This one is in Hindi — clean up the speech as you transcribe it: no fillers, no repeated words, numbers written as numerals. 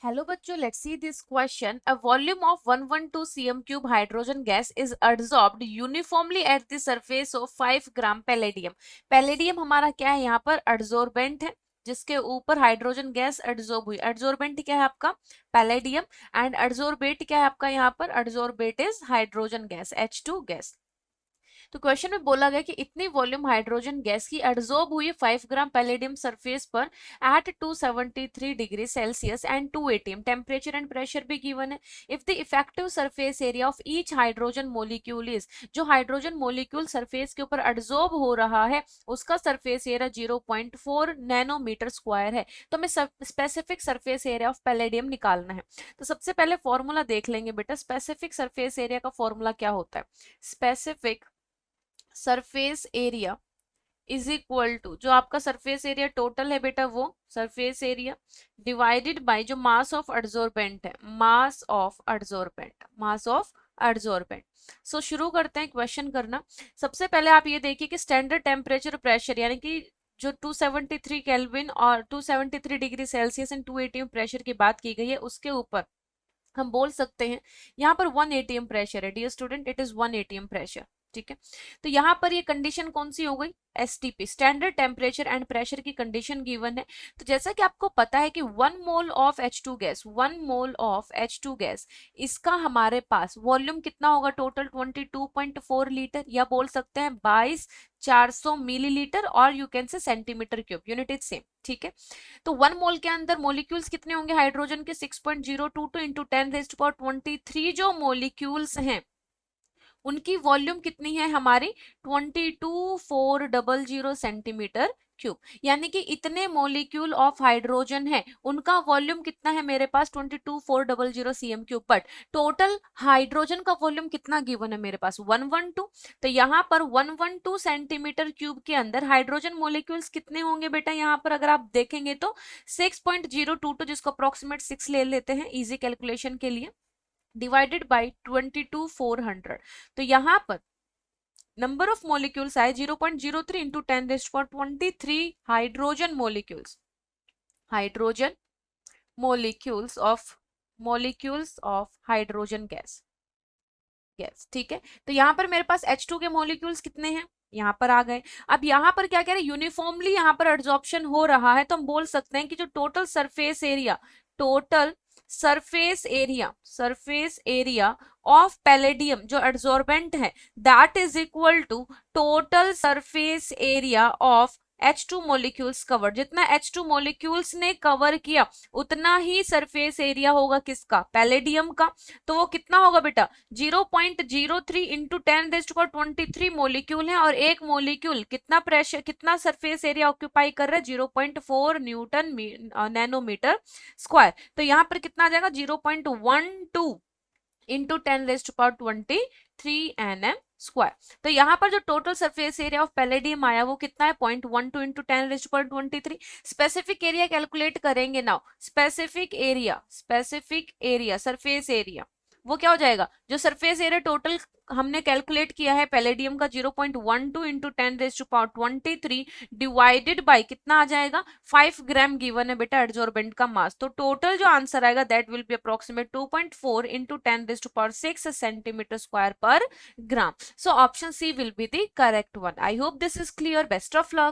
Hello बच्चों, let's see this question. A volume of 112 cm cube hydrogen gas is adsorbed uniformly at the surface of 5 gram palladium. Palladium हमारा क्या है यहाँ पर एडजोर्बेंट है जिसके ऊपर हाइड्रोजन गैस एडजॉर्ब हुई. एडजोर्बेंट क्या है आपका पैलेडियम एंड एडजोर्बेट क्या है आपका यहाँ पर adsorbate is hydrogen gas H2 gas. तो क्वेश्चन में बोला गया कि इतनी वॉल्यूम हाइड्रोजन गैस की एडजॉर्ब हुई 5 ग्राम पैलेडियम सरफेस पर at 273 degree Celsius and 2 atm. Temperature and pressure भी गिवन है. If the effective surface area of each hydrogen molecule is, जो हाइड्रोजन मोलिक्यूल सरफेस के ऊपर एडजॉर्ब हो रहा है उसका सरफेस एरिया 0.4 नैनोमीटर स्क्वायर है. तो हमें specific surface area of palladium निकालना है. तो सबसे पहले फॉर्मूला देख लेंगे बेटा. स्पेसिफिक सरफेस एरिया का फॉर्मूला क्या होता है? Specific surface area is equal to, जो आपका सरफेस एरिया टोटल है बेटा वो सरफेस एरिया डिवाइडेड बाय जो मास ऑफ एडजॉर्बेंट है, mass of adsorbent, mass of adsorbent. So शुरू करते हैं क्वेश्चन करना. सबसे पहले आप ये देखिए कि स्टैंडर्ड टेम्परेचर प्रेशर यानी कि जो 273 केल्विन और 273 degree Celsius and 2 atm pressure की बात की गई है उसके ऊपर हम बोल सकते हैं यहाँ पर 1 atm प्रेशर है. Dear student, it is 1 atm pressure. ठीक है, तो यहाँ पर ये कंडीशन कौन सी हो गई? STP, standard temperature and pressure की कंडीशन गिवन है. तो जैसा कि आपको पता है कि 1 mole of H2 gas, 1 mole of H2 gas, इसका हमारे पास वॉल्यूम कितना होगा? टोटल 22.4 लीटर, या बोल सकते हैं 22,400 मिलीलीटर, और you can say centimetre cube, unit is same. ठीक है, तो 1 मोल के अंदर मोलिक्यूल्स कितने होंगे हाइड्रोजन के? 6.022 इंटू 10⁻23 जो मोलिक्यूल्स हैं उनकी वॉल्यूम कितनी है हमारी? 22,400 सेंटीमीटर क्यूब. यानी कि इतने मोलिक्यूल ऑफ हाइड्रोजन है उनका वॉल्यूम कितना है मेरे पास? 22,400 cm cube. But total hydrogen का वॉल्यूम कितना गिवन है मेरे पास? 112. तो यहाँ पर 112 सेंटीमीटर क्यूब के अंदर हाइड्रोजन मोलिक्यूल्स कितने होंगे बेटा? यहाँ पर अगर आप देखेंगे तो 6.022, जिसको अप्रोक्सीमेट 6 ले लेते हैं इजी कैलकुलेशन के लिए, डिवाइडेड बाई 22,400. तो यहां पर नंबर ऑफ मोलिक्यूल्स आए 0.03 into 10⁻23 hydrogen molecules, hydrogen molecules of hydrogen gas. ठीक है, तो यहां पर मेरे पास H2 के मोलिक्यूल्स कितने हैं? यहाँ पर आ गए. अब यहाँ पर क्या कह रहे हैं? यूनिफॉर्मली यहाँ पर एड्सॉर्प्शन हो रहा है, तो हम बोल सकते हैं कि जो total surface area of palladium जो एड्सॉर्बेंट है that is equal to total surface area of H2 molecules cover. जितना H2 मॉलिक्यूल्स ने कवर किया उतना ही सरफेस एरिया होगा किसका? पैलेडियम का. तो वो कितना होगा बेटा? 0.03 इंटू 10⁻23 मोलिक्यूल है, और एक मोलिक्यूल कितना प्रेशर, कितना सरफेस एरिया ऑक्यूपाई कर रहा है? 0.4 न्यूटन नैनोमीटर स्क्वायर. तो यहाँ पर कितना आ जाएगा? 0.12 इंटू 10⁻23 nm स्क्वायर. तो यहाँ पर जो total surface area of palladium आया वो कितना है? 0.12 इंटू 10⁻23. स्पेसिफिक एरिया कैलकुलेट करेंगे now. Specific area surface area वो क्या हो जाएगा? जो सरफेस एरिया टोटल हमने कैलकुलेट किया है पैलेडियम का 0.12 इंटू 10⁻23 डिवाइडेड बाय कितना आ जाएगा? 5 ग्राम गिवन है बेटा एड्सॉर्बेंट का मास. तो टोटल जो आंसर आएगा that will be approximate 2.4 into 10⁻6 centimetre square पर gram. So option C will be the correct one. I hope this is clear. Best of luck.